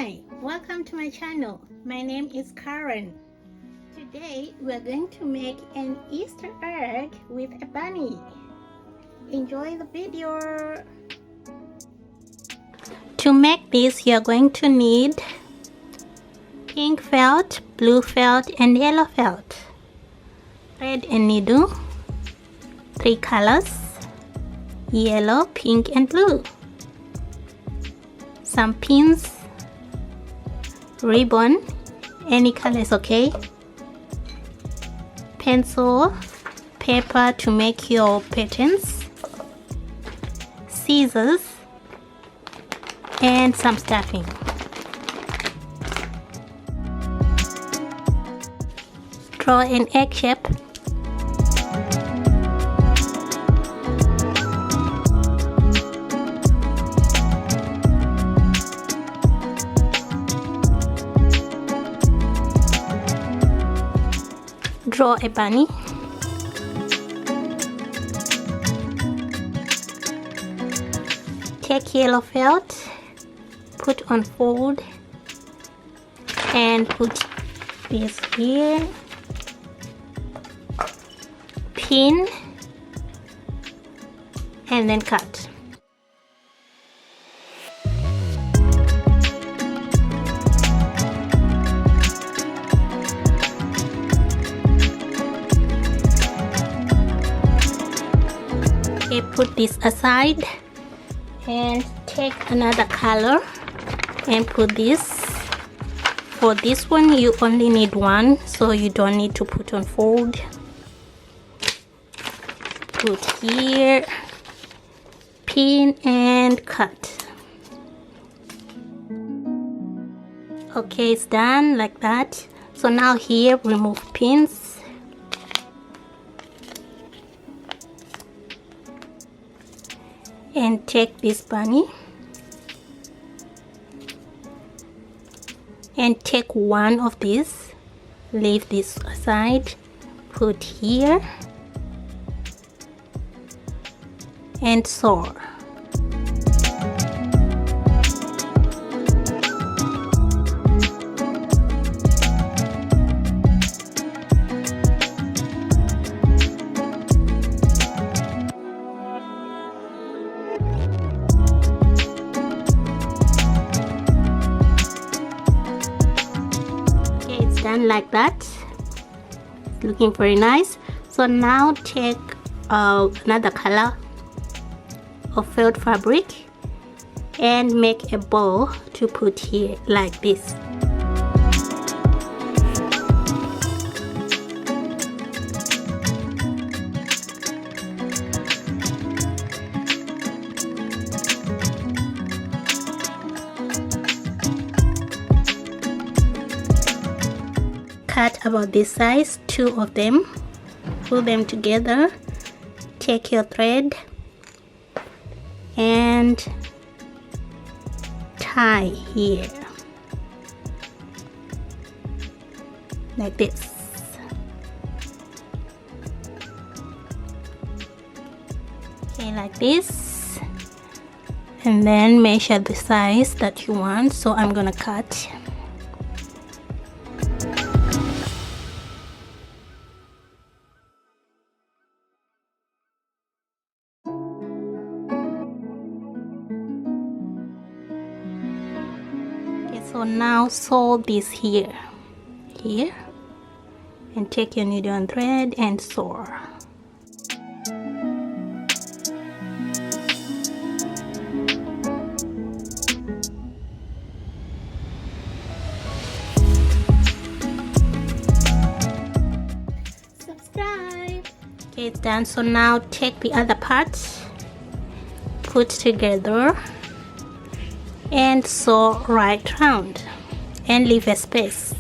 Hi, welcome to my channel. My name is Karen. Today we're going to make an Easter egg with a bunny. Enjoy the video. To make this, you're going to need pink felt, blue felt, and yellow felt, thread and needle, 3 colors, yellow, pink, and blue, some pins, ribbon, any color is okay, pencil, paper to make your patterns, scissors, and some stuffing. Draw an egg shape. Draw a bunny. Take yellow felt, put on fold, and put this here. Pin, and then cut. Okay, put this aside and take another color and put this. For this one you only need one, so you don't need to put on fold. Put here, pin, and cut. Okay, it's done like that. So now here remove pins, and take this bunny and take one of these, leave this aside, put here, and sew. Okay, it's done like that. It's looking very nice. So now take another color of felt fabric and make a bow to put here like this. Cut about this size, 2 of them, pull them together, take your thread and tie here like this. Okay, like this, and then measure the size that you want. So I'm gonna cut. So now sew this here, and take your needle and thread and sew. Subscribe. Okay, it's done. So now take the other part, put together, and sew right round and leave a space.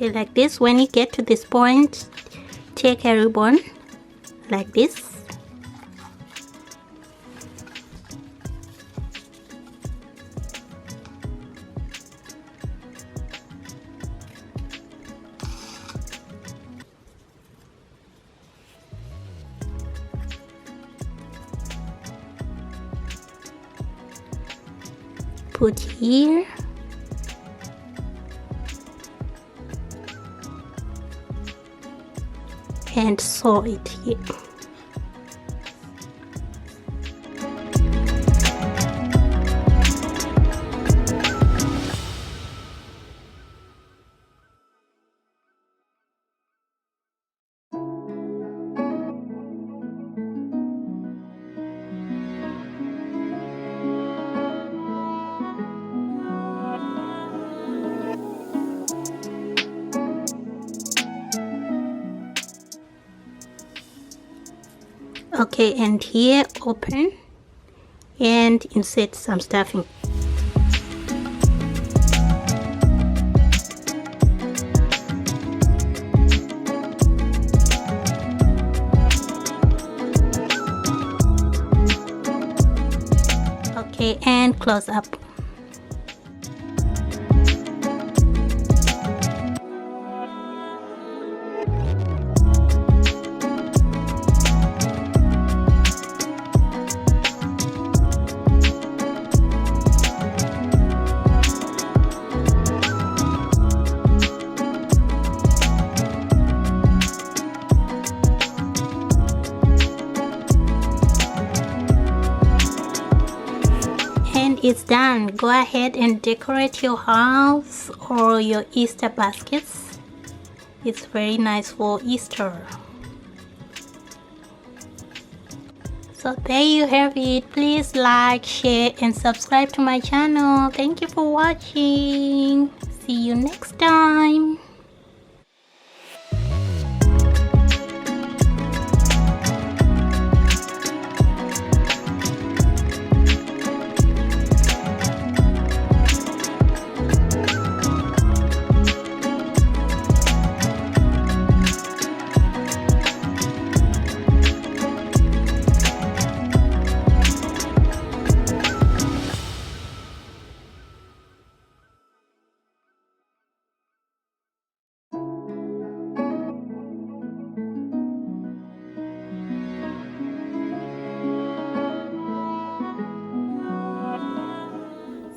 Okay, like this. When you get to this point, take a ribbon like this. Put here. And sew it here. Okay, and here open and insert some stuffing. Okay, and close up. It's done. Go ahead and decorate your house or your Easter baskets. It's very nice for Easter. So there you have it. Please like, share and subscribe to my channel. Thank you for watching. See you next time.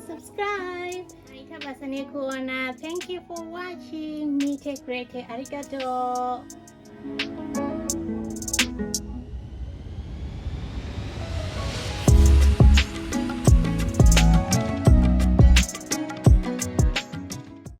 Subscribe. Thank you for watching. Arigato.